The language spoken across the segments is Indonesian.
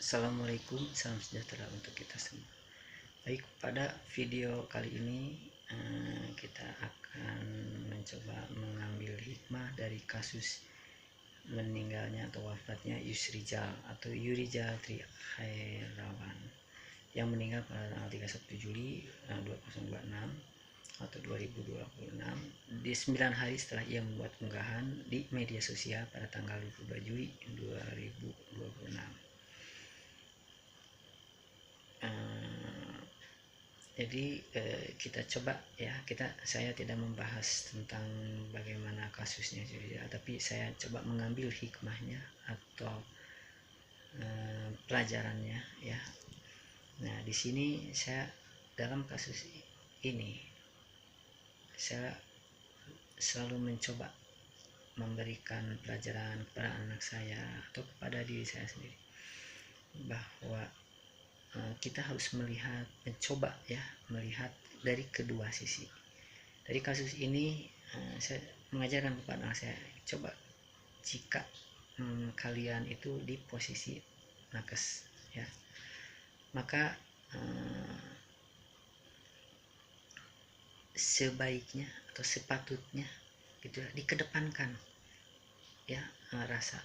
Assalamualaikum, salam sejahtera untuk kita semua. Baik, pada video kali ini kita akan mencoba mengambil hikmah dari kasus meninggalnya atau wafatnya Yusrijal atau Yurijal Trikhairawan yang meninggal pada tanggal 31 Juli 2026 atau 2026 di 9 hari setelah ia membuat unggahan di media sosial pada tanggal 22 Juli 2026. Jadi kita coba ya, saya tidak membahas tentang bagaimana kasusnya juga, tapi saya coba mengambil hikmahnya atau pelajarannya ya. Nah, di sini saya dalam kasus ini saya selalu mencoba memberikan pelajaran kepada anak saya atau kepada diri saya sendiri bahwa kita harus mencoba melihat dari kedua sisi. Dari kasus ini saya mengajarkan kepada anak saya, coba jika kalian itu di posisi nakes ya, maka sebaiknya atau sepatutnya gitu ya, dikedepankan ya rasa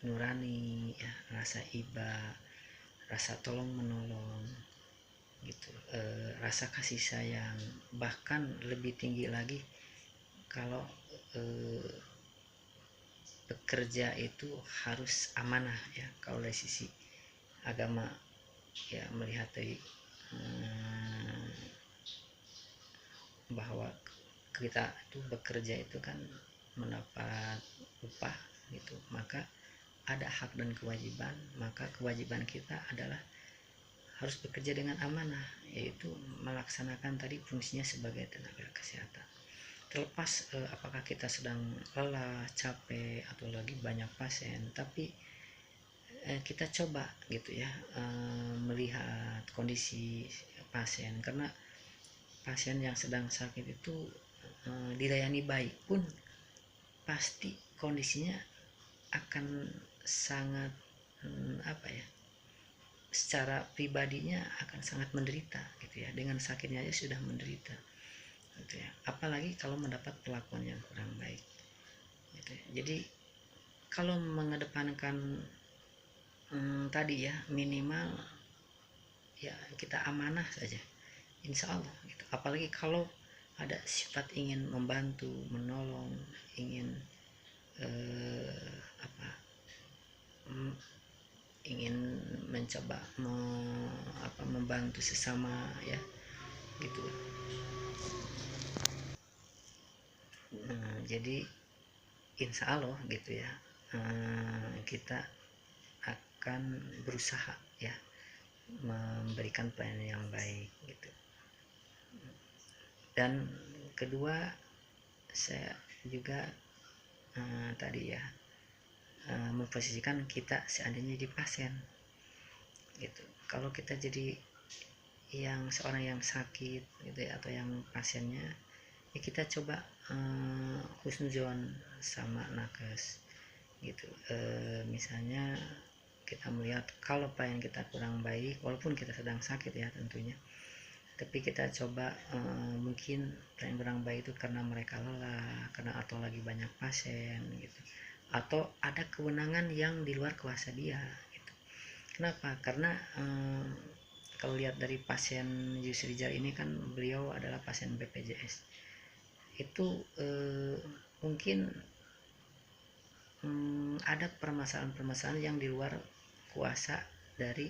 nurani ya, rasa iba, rasa tolong menolong gitu, rasa kasih sayang, bahkan lebih tinggi lagi kalau bekerja itu harus amanah ya. Kalau dari sisi agama ya, melihat dari bahwa kita itu bekerja itu kan mendapat upah gitu, maka ada hak dan kewajiban. Maka kewajiban kita adalah harus bekerja dengan amanah, yaitu melaksanakan tadi fungsinya sebagai tenaga kesehatan. Terlepas apakah kita sedang lelah, capek, atau lagi banyak pasien, tapi kita coba gitu ya melihat kondisi pasien, karena pasien yang sedang sakit itu dilayani baik pun pasti kondisinya akan sangat secara pribadinya akan sangat menderita gitu ya, dengan sakitnya aja sudah menderita gitu ya, apalagi kalau mendapat perlakuan yang kurang baik gitu ya. Jadi kalau mengedepankan tadi ya, minimal ya kita amanah saja, insya Allah gitu. Apalagi kalau ada sifat ingin membantu, menolong, ingin ingin mencoba membantu sesama ya gitu. Jadi insya Allah gitu ya, kita akan berusaha ya memberikan pelayanan yang baik gitu. Dan kedua, saya juga tadi ya memposisikan kita seandainya jadi pasien gitu. Kalau kita jadi yang seorang yang sakit gitu ya, atau yang pasiennya ya, kita coba husnuzon sama nakes gitu. Misalnya kita melihat kalau pelayan kita kurang baik, walaupun kita sedang sakit ya tentunya, tapi kita coba mungkin pelayan kurang baik itu karena mereka lelah, karena atau lagi banyak pasien gitu, atau ada kewenangan yang di luar kuasa dia gitu. Kenapa? Karena kalau lihat dari pasien Yusrijal ini kan beliau adalah pasien BPJS. Itu mungkin ada permasalahan-permasalahan yang di luar kuasa dari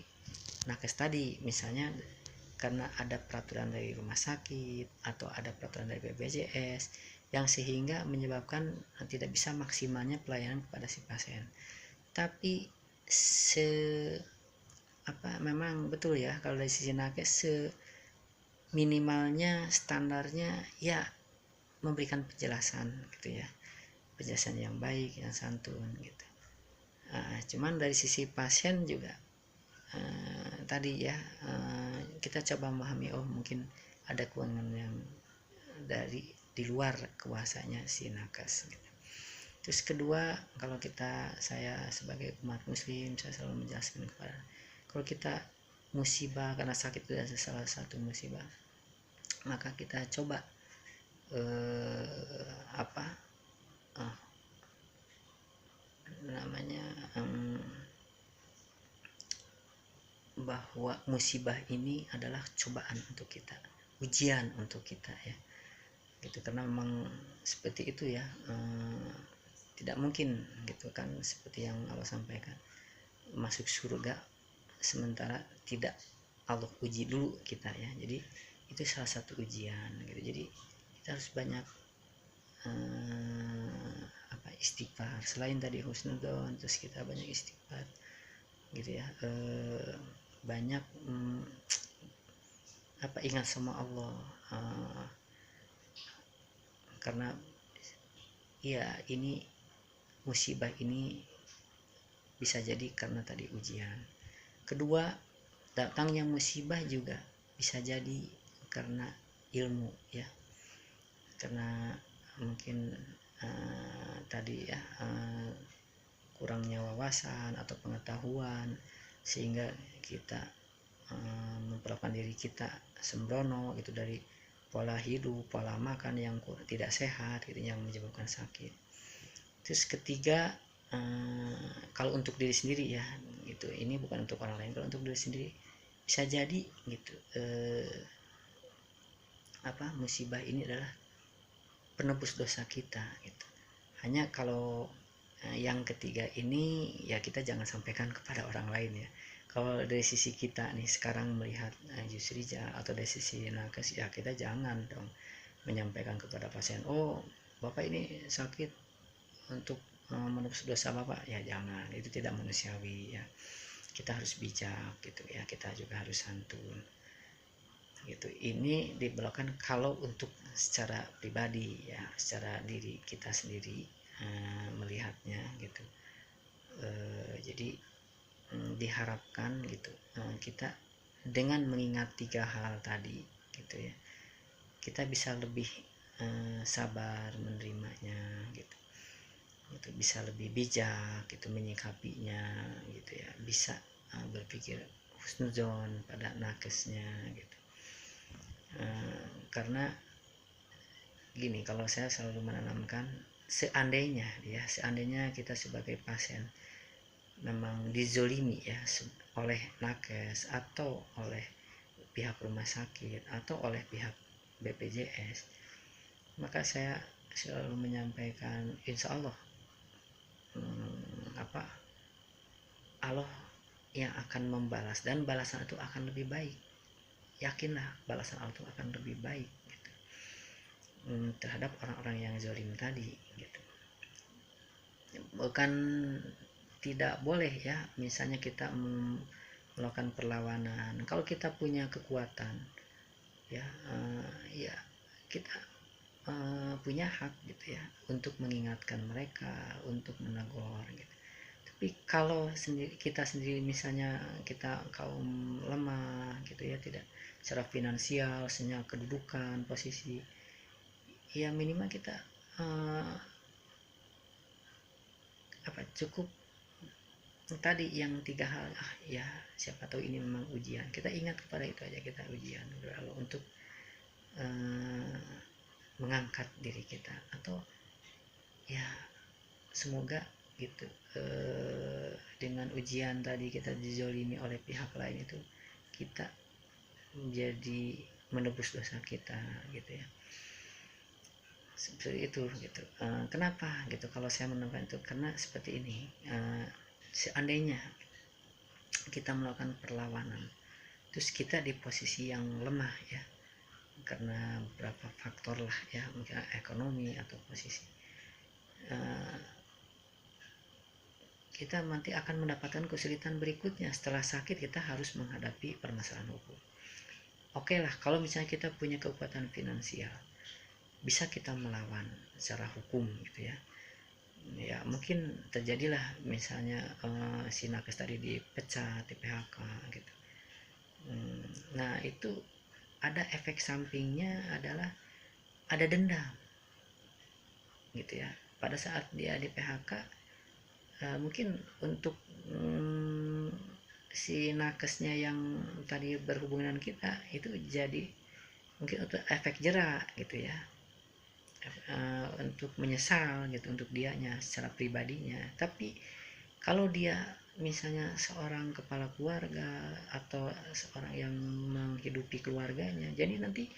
nakes tadi, misalnya karena ada peraturan dari rumah sakit atau ada peraturan dari BPJS yang sehingga menyebabkan tidak bisa maksimalnya pelayanan kepada si pasien. Tapi memang betul ya, kalau dari sisi nakes minimalnya standarnya ya memberikan penjelasan gitu ya, penjelasan yang baik, yang santun gitu. Cuman dari sisi pasien juga tadi ya, kita coba memahami, oh mungkin ada kewenangan yang di luar kuasanya si nakes gitu. Terus kedua, kalau saya sebagai umat muslim, saya selalu menjelaskan kepada, kalau kita musibah karena sakit itu adalah salah satu musibah, maka kita coba apa namanya bahwa musibah ini adalah cobaan untuk kita, ujian untuk kita ya, gitu. Karena memang seperti itu ya, tidak mungkin gitu kan, seperti yang Allah sampaikan, masuk surga sementara tidak Allah uji dulu kita ya. Jadi itu salah satu ujian gitu. Jadi kita harus banyak istighfar. Selain tadi husnudzon, terus kita banyak istighfar gitu ya, banyak ingat sama Allah, karena ya ini musibah ini bisa jadi karena tadi ujian. Kedua, datangnya musibah juga bisa jadi karena ilmu ya, karena mungkin tadi ya, kurangnya wawasan atau pengetahuan, sehingga kita memperlakukan diri kita sembrono gitu, dari pola hidup, pola makan yang tidak sehat gitu, yang menyebabkan sakit. Terus ketiga, kalau untuk diri sendiri ya gitu, ini bukan untuk orang lain, kalau untuk diri sendiri bisa jadi gitu, musibah ini adalah penebus dosa kita gitu. Hanya kalau yang ketiga ini ya kita jangan sampaikan kepada orang lain ya. Kalau dari sisi kita nih sekarang melihat Yusrija, atau dari sisi nakes ya, kita jangan dong menyampaikan kepada pasien, oh bapak ini sakit untuk menebus dosa bapak, ya jangan, itu tidak manusiawi ya. Kita harus bijak gitu ya, kita juga harus santun gitu. Ini diberlakukan kalau untuk secara pribadi ya, secara diri kita sendiri melihatnya gitu. Jadi diharapkan gitu, kita dengan mengingat 3 hal tadi gitu ya, kita bisa lebih sabar menerimanya gitu, bisa lebih bijak gitu menyikapinya gitu ya, bisa berpikir husnuzon pada nakesnya gitu. Karena gini, kalau saya selalu menanamkan, seandainya kita sebagai pasien memang dizolimi ya oleh nakes, atau oleh pihak rumah sakit, atau oleh pihak BPJS, maka saya selalu menyampaikan, insya Allah Allah yang akan membalas, dan balasan itu akan lebih baik. Yakinlah balasan Allah itu akan lebih baik gitu, terhadap orang-orang yang zalim tadi gitu. Bukan tidak boleh ya, misalnya kita melakukan perlawanan, kalau kita punya kekuatan ya, ya kita punya hak gitu ya untuk mengingatkan mereka, untuk menegur gitu. Tapi kalau kita sendiri misalnya kita kaum lemah gitu ya, tidak secara finansial, secara kedudukan, posisi, ya minimal kita cukup tadi yang 3 hal, ya siapa tahu ini memang ujian, kita ingat kepada itu aja, kita ujian kalau untuk mengangkat diri kita, atau ya semoga gitu, dengan ujian tadi kita dizolimi oleh pihak lain itu, kita menjadi menebus dosa kita gitu ya, seperti itu gitu. Kenapa gitu kalau saya menemukan itu, karena seperti ini, seandainya kita melakukan perlawanan, terus kita di posisi yang lemah ya, karena beberapa faktor lah ya, mungkin ekonomi atau posisi, kita nanti akan mendapatkan kesulitan berikutnya. Setelah sakit kita harus menghadapi permasalahan hukum. Oke lah, kalau misalnya kita punya kekuatan finansial, bisa kita melawan secara hukum gitu ya. Ya mungkin terjadilah misalnya si nakes tadi dipecat, di PHK gitu. Nah itu ada efek sampingnya, adalah ada dendam gitu ya. pada saat dia di PHK, mungkin untuk si nakesnya yang tadi berhubungan dengan kita itu jadi mungkin untuk efek jerak gitu ya, untuk menyesal gitu untuk dianya secara pribadinya. Tapi kalau dia misalnya seorang kepala keluarga atau seorang yang menghidupi keluarganya, jadi nanti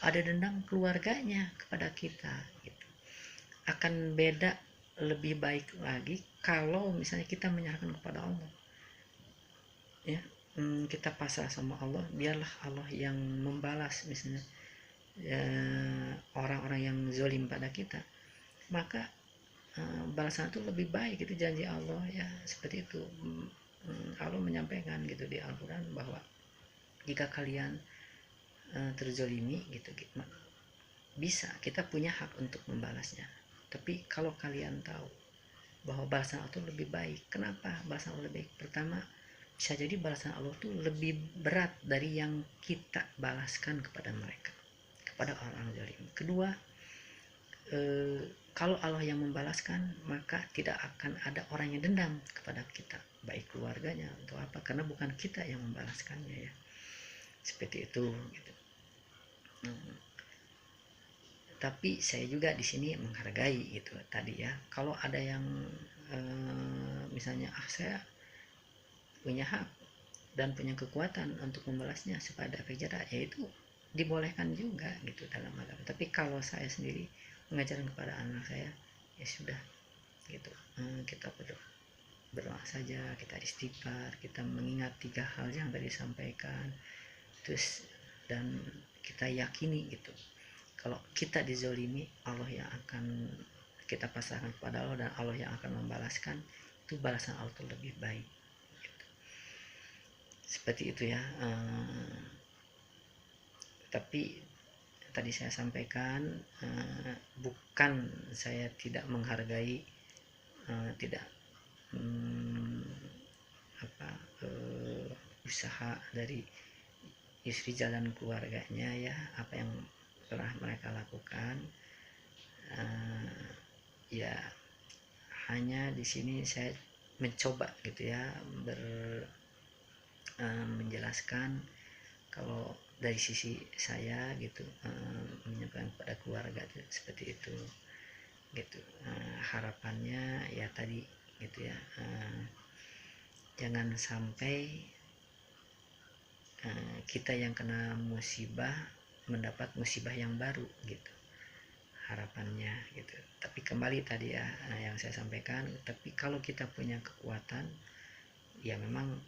ada dendam keluarganya kepada kita gitu. Akan beda, lebih baik lagi kalau misalnya kita menyerahkan kepada Allah ya, kita pasrah sama Allah, biarlah Allah yang membalas misalnya orang-orang yang zolim pada kita, maka balasan itu lebih baik. Itu janji Allah ya, seperti itu. Allah menyampaikan gitu di Al-Quran bahwa jika kalian terzolimi gitu, bisa, kita punya hak untuk membalasnya. Tapi kalau kalian tahu bahwa balasan Allah itu lebih baik, kenapa balasan Allah lebih baik? Pertama, bisa jadi balasan Allah itu lebih berat dari yang kita balaskan kepada mereka, kepada orang zalim. Kedua, kalau Allah yang membalaskan, maka tidak akan ada orang yang dendam kepada kita, baik keluarganya atau apa, karena bukan kita yang membalaskannya ya, seperti itu gitu. Tapi saya juga di sini menghargai gitu tadi ya, kalau ada yang misalnya saya punya hak dan punya kekuatan untuk membalasnya supaya ada efek jerak, yaitu dibolehkan juga gitu dalam agama. Tapi kalau saya sendiri mengajarkan kepada anak saya, ya sudah gitu, kita berdoa saja, kita istighfar, kita mengingat 3 hal yang tadi disampaikan, terus dan kita yakini gitu, kalau kita dizolimi, Allah yang akan kita pasrahkan kepada Allah dan Allah yang akan membalaskan, itu balasan Allah itu lebih baik gitu. Seperti itu ya. Tapi tadi saya sampaikan, bukan saya tidak menghargai, tidak usaha dari istri jalan keluarganya ya, apa yang telah mereka lakukan. Ya hanya di sini saya mencoba gitu ya, menjelaskan kalau dari sisi saya gitu, menyampaikan kepada keluarga seperti itu gitu. Harapannya ya tadi gitu ya, jangan sampai kita yang kena musibah mendapat musibah yang baru gitu, harapannya gitu. Tapi kembali tadi ya, yang saya sampaikan, tapi kalau kita punya kekuatan ya memang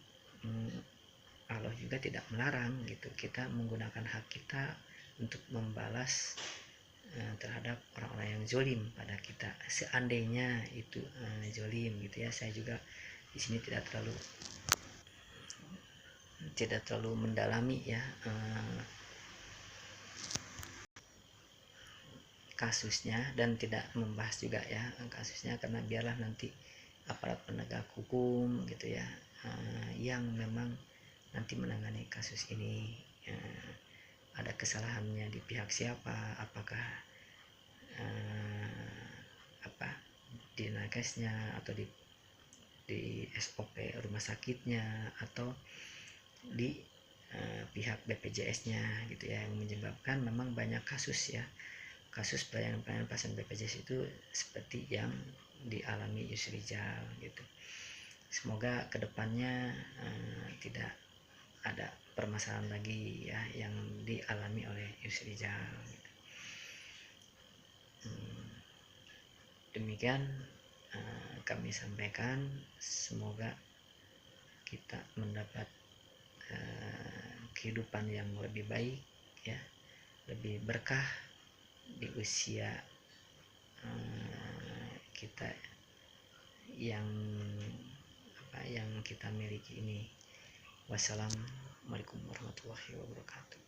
Allah juga tidak melarang gitu kita menggunakan hak kita untuk membalas terhadap orang-orang yang zolim pada kita, seandainya itu zolim gitu ya. Saya juga di sini tidak terlalu mendalami ya kasusnya, dan tidak membahas juga ya kasusnya, karena biarlah nanti aparat penegak hukum gitu ya yang memang nanti menangani kasus ini. Ada kesalahannya di pihak siapa, apakah di nakesnya atau di SOP rumah sakitnya atau di pihak BPJS-nya gitu ya, yang menyebabkan memang banyak kasus ya, kasus pelayanan pasien BPJS itu seperti yang dialami Yusrijal gitu. Semoga kedepannya tidak ada permasalahan lagi ya yang dialami oleh Yusrijal gitu. Demikian kami sampaikan, semoga kita mendapat kehidupan yang lebih baik ya, lebih berkah di usia kita yang kita miliki ini. Wassalamualaikum warahmatullahi wabarakatuh.